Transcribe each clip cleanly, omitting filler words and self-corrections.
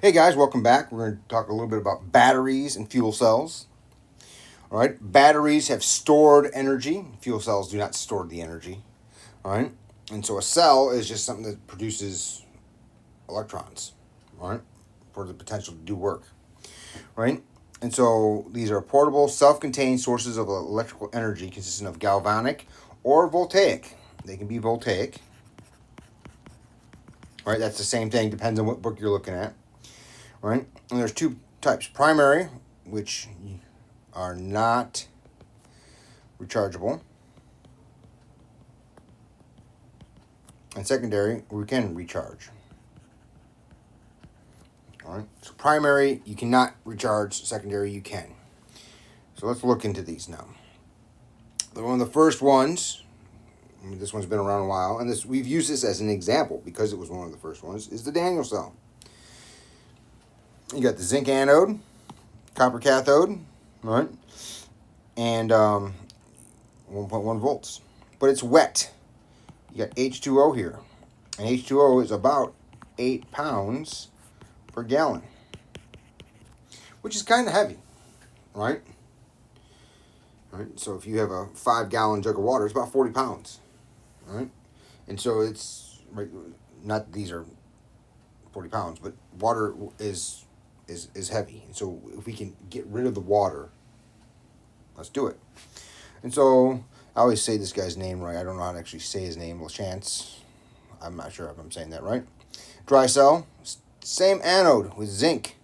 Hey guys, welcome back. We're going to talk a little bit about batteries and fuel cells. All right, batteries have stored energy. Fuel cells do not store the energy. All right, and so a cell is just something that produces electrons. All right, for the potential to do work. Right, and so these are portable, self-contained sources of electrical energy consisting of galvanic or voltaic. They can be voltaic. All right, that's the same thing. Depends on what book you're looking at. Right, and there's two types: primary, which are not rechargeable, and secondary, we can recharge. All right, so primary you cannot recharge, secondary you can. So let's look into these now. One of the first ones, this one's been around a while, and we've used this as an example because it was one of the first ones, is the Daniel cell. You got the zinc anode, copper cathode, right, and 1.1 volts. But it's wet. You got H2O here. And H2O is about 8 pounds per gallon, which is kind of heavy, right? Right. So if you have a 5-gallon jug of water, it's about 40 pounds, right? And so it's, right, not that these are 40 pounds, but water is heavy. And so if we can get rid of the water, let's do it. And so I always say this guy's name right. I don't know how to actually say his name. LaChance. I'm not sure if I'm saying that right. Dry cell. Same anode with zinc.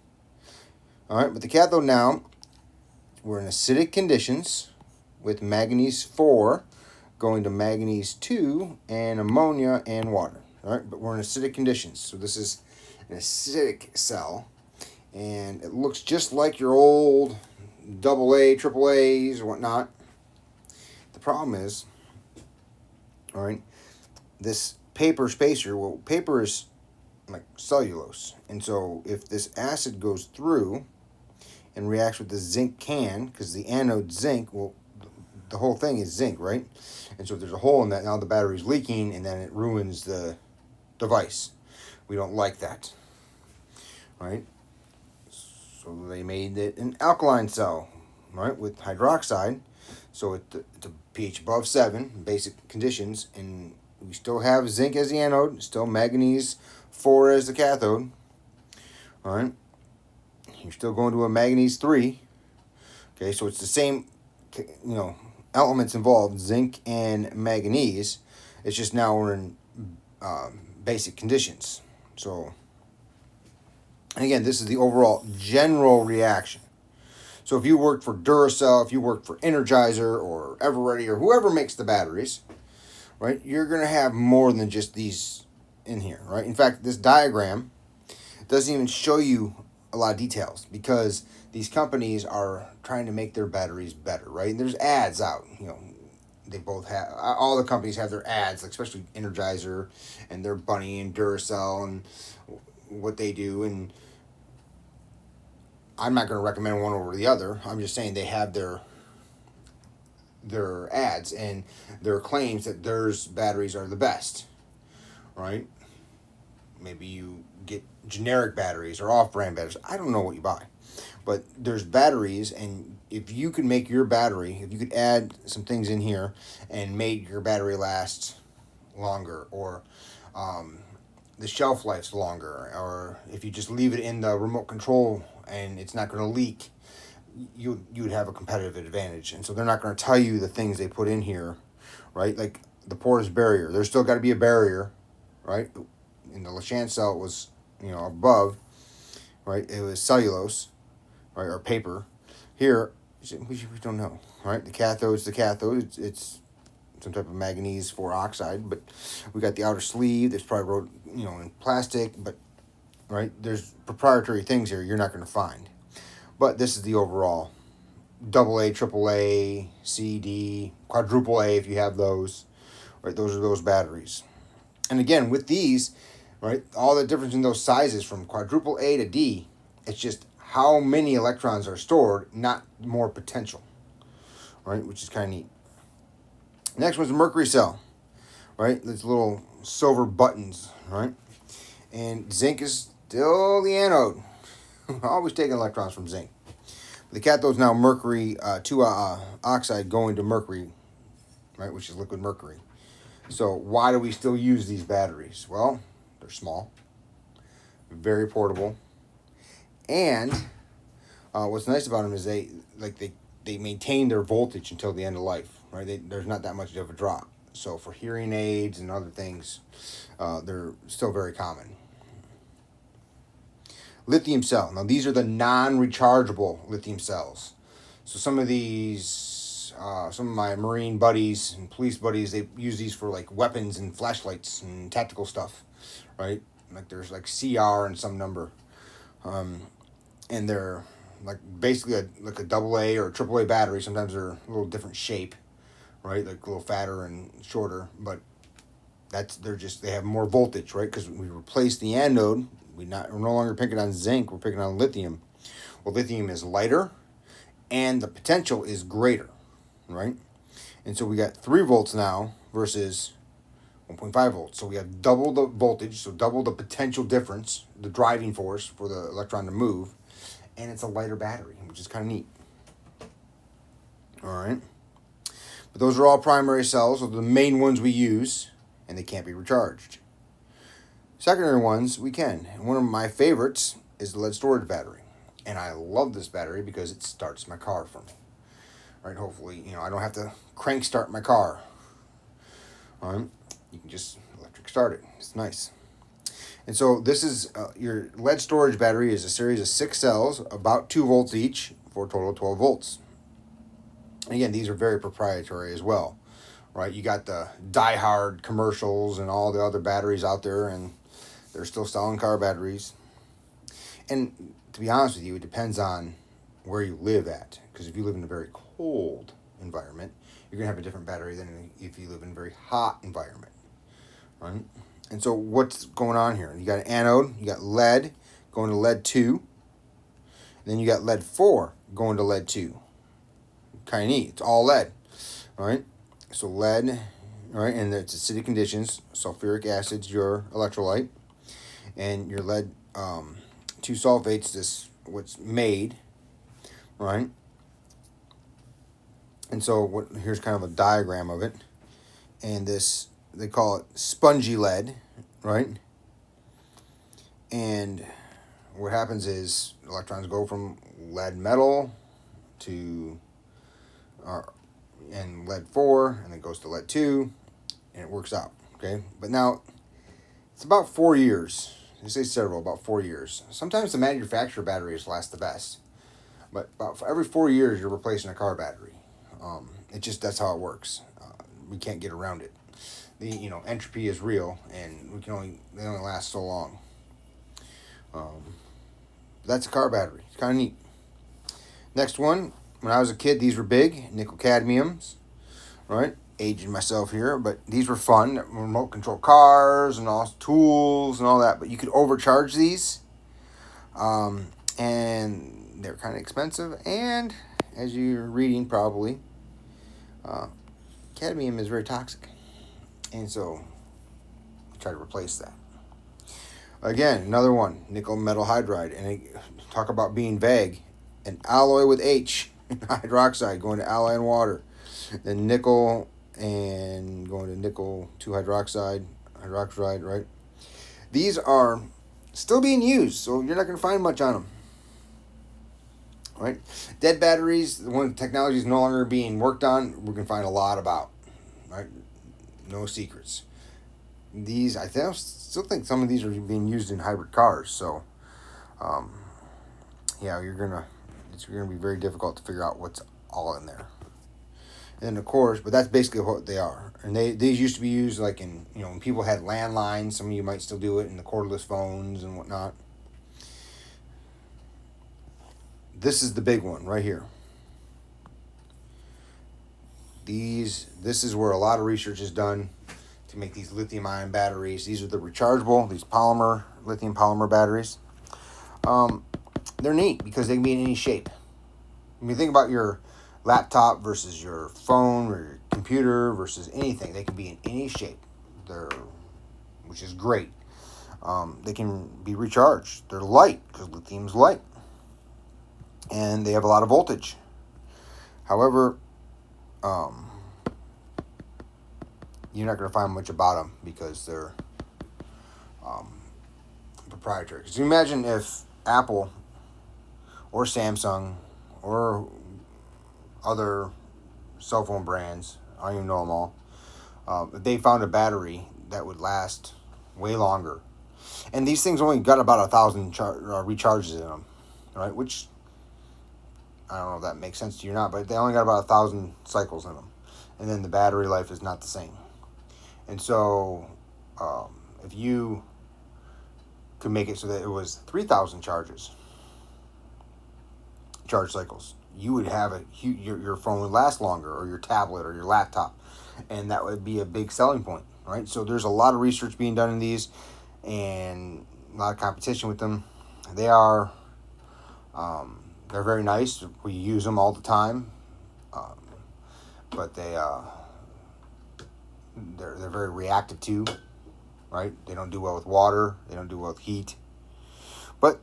All right, but the cathode now, we're in acidic conditions with manganese 4 going to manganese 2 and ammonia and water. All right, but we're in acidic conditions. So this is an acidic cell. And it looks just like your old AA, AAAs or whatnot. The problem is, all right, this paper spacer, well, paper is like cellulose. And so if this acid goes through and reacts with the zinc can, because the anode zinc, well, the whole thing is zinc, right? And so if there's a hole in that, now the battery's leaking and then it ruins the device. We don't like that, right? So they made it an alkaline cell, right, with hydroxide. So it's a pH above 7, basic conditions, and we still have zinc as the anode, still manganese 4 as the cathode. All right, you're still going to a manganese 3. Okay, so it's the same, elements involved, zinc and manganese. It's just now we're in basic conditions. So. And again, this is the overall general reaction. So if you worked for Duracell, if you worked for Energizer or Everready or whoever makes the batteries, right, you're going to have more than just these in here, right? In fact, this diagram doesn't even show you a lot of details because these companies are trying to make their batteries better, right? And there's ads out, they both have, all the companies have their ads, like especially Energizer and their Bunny and Duracell and what they do, and I'm not going to recommend one over the other. I'm just saying they have their ads and their claims that theirs batteries are the best, right? Maybe you get generic batteries or off-brand batteries. I don't know what you buy, but there's batteries, and if you could make your battery, if you could add some things in here and make your battery last longer, or the shelf life's longer, or if you just leave it in the remote control and it's not going to leak, you'd have a competitive advantage. And so they're not going to tell you the things they put in here, right? Like the porous barrier. There's still got to be a barrier, right? In the LaChance cell, it was, above, right? It was cellulose, right, or paper. Here, we don't know, right? The cathode's the cathode. It's some type of manganese 4 oxide, but we got the outer sleeve that's probably wrote, in plastic, but right, there's proprietary things here you're not going to find. But this is the overall AA, AAA, C, D, quadruple A if you have those, right? Those are those batteries. And again, with these, right, all the difference in those sizes from quadruple A to D, it's just how many electrons are stored, not more potential, right, which is kind of neat. Next one's a mercury cell, right? These little silver buttons, right? And zinc is still the anode, always taking electrons from zinc. The cathode's now mercury, 2 oxide going to mercury, right, which is liquid mercury. So why do we still use these batteries? Well, they're small, very portable, and what's nice about them is they maintain their voltage until the end of life, right? There's not that much of a drop. So for hearing aids and other things, they're still very common. Lithium cell. Now these are the non-rechargeable lithium cells. So some of my Marine buddies and police buddies, they use these for like weapons and flashlights and tactical stuff, right? Like there's like CR and some number, and they're like basically like a double A or a triple A battery. Sometimes they're a little different shape, right? Like a little fatter and shorter, but they have more voltage, right? Because we replace the anode. We're no longer picking on zinc. We're picking on lithium. Well, lithium is lighter, and the potential is greater, right? And so we got 3 volts now versus 1.5 volts. So we have double the voltage, so double the potential difference, the driving force for the electron to move, and it's a lighter battery, which is kind of neat. All right. But those are all primary cells, so the main ones we use, and they can't be recharged. Secondary ones, we can. And one of my favorites is the lead storage battery. And I love this battery because it starts my car for me. Right? Hopefully, I don't have to crank start my car. All right? You can just electric start it. It's nice. And so this is your lead storage battery is a series of 6 cells, about 2 volts each, for a total of 12 volts. And again, these are very proprietary as well. Right? You got the die-hard commercials and all the other batteries out there, and they're still selling car batteries. And to be honest with you, it depends on where you live at. Because if you live in a very cold environment, you're going to have a different battery than if you live in a very hot environment. Right? And so what's going on here? You got an anode, you got lead going to lead 2. Then you got lead 4 going to lead 2. Kind of neat. It's all lead. All right? So lead, right, and it's acidic conditions. Sulfuric acid's your electrolyte, and your lead 2 sulfates, this what's made, right? And so here's kind of a diagram of it, and this they call it spongy lead, right? And what happens is electrons go from lead metal to and lead 4, and it goes to lead 2, and it works out, okay? But now, it's about 4 years. They say several, about 4 years. Sometimes the manufacturer batteries last the best, but about for every 4 years, you're replacing a car battery. That's how it works. We can't get around it. The entropy is real, and they only last so long. That's a car battery. It's kind of neat. Next one. When I was a kid, these were big, nickel cadmiums, right? Aging myself here, but these were fun. Remote control cars and all tools and all that. But you could overcharge these, and they're kind of expensive. And as you're reading, probably, cadmium is very toxic, and so try to replace that. Again, another one, nickel metal hydride, and talk about being vague. An alloy with H. Hydroxide going to alloy and water, then nickel and going to nickel 2 hydroxide, right? These are still being used, so you're not going to find much on them, right? Dead batteries, when technology is no longer being worked on, we can find a lot about, right? No secrets. These, I still think some of these are being used in hybrid cars, so it's going to be very difficult to figure out what's all in there. And of course, but that's basically what they are. And these used to be used like in, when people had landlines. Some of you might still do it in the cordless phones and whatnot. This is the big one right here. This is where a lot of research is done to make these lithium-ion batteries. These are the rechargeable, these lithium polymer batteries. They're neat because they can be in any shape. When you think about your laptop versus your phone or your computer versus anything, they can be in any shape. Which is great. They can be recharged. They're light because lithium's light. and they have a lot of voltage. However, you're not going to find much about them because they're proprietary. Because you imagine if Apple or Samsung or other cell phone brands, I don't even know them all, if they found a battery that would last way longer. And these things only got about 1,000 recharges in them, right? Which, I don't know if that makes sense to you or not, but they only got about 1,000 cycles in them. And then the battery life is not the same. And so, if you could make it so that it was 3,000 charge cycles, you would have your phone would last longer, or your tablet or your laptop, and that would be a big selling point, right? So there's a lot of research being done in these, and a lot of competition with them. They're very nice. We use them all the time, but they're very reactive too, right? They don't do well with water. They don't do well with heat, but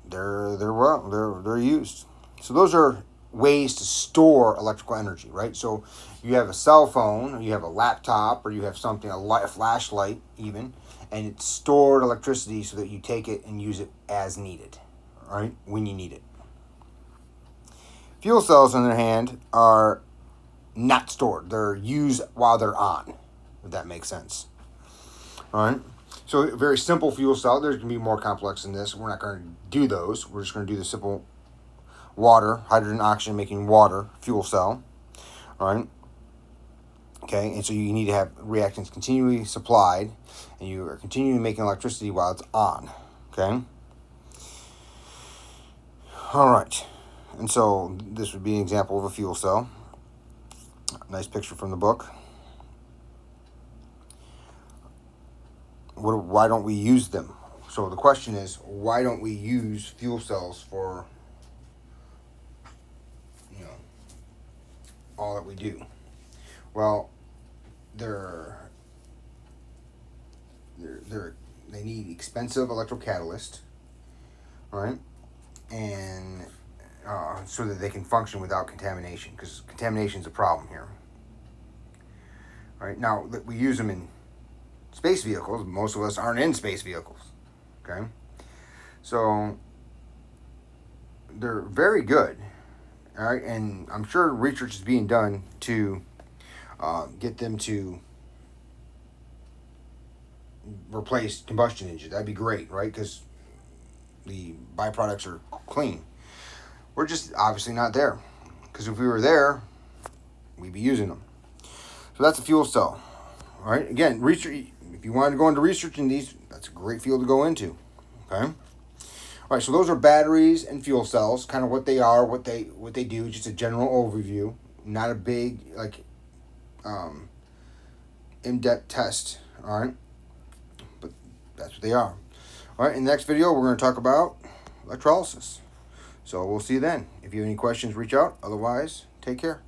they're used. So those are ways to store electrical energy, right? So you have a cell phone, or you have a laptop, or you have something, a flashlight even, and it's stored electricity so that you take it and use it as needed, right? When you need it. Fuel cells, on the other hand, are not stored. They're used while they're on, if that makes sense. All right? So a very simple fuel cell. There's going to be more complex than this. We're not going to do those. We're just going to do the simple water, hydrogen, oxygen making water fuel cell. All right? Okay, and so you need to have reactants continually supplied, and you are continually making electricity while it's on. Okay? All right. And so this would be an example of a fuel cell. Nice picture from the book. Why don't we use them? So the question is, why don't we use fuel cells for, all that we do? Well, they need expensive electrocatalyst, right? And so that they can function without contamination, because contamination is a problem here. Right now, we use them in space vehicles. Most of us aren't in space vehicles. Okay, so they're very good. All right, and I'm sure research is being done to get them to replace combustion engines. That'd be great, right? Because the byproducts are clean. We're just obviously not there. Because if we were there, we'd be using them. So that's a fuel cell. All right. Again, research. If you wanted to go into research in these, that's a great field to go into. Okay. All right. So those are batteries and fuel cells. Kind of what they are, what they do. Just a general overview. Not a big in-depth test. All right. But that's what they are. All right. In the next video, we're going to talk about electrolysis. So we'll see you then. If you have any questions, reach out. Otherwise, take care.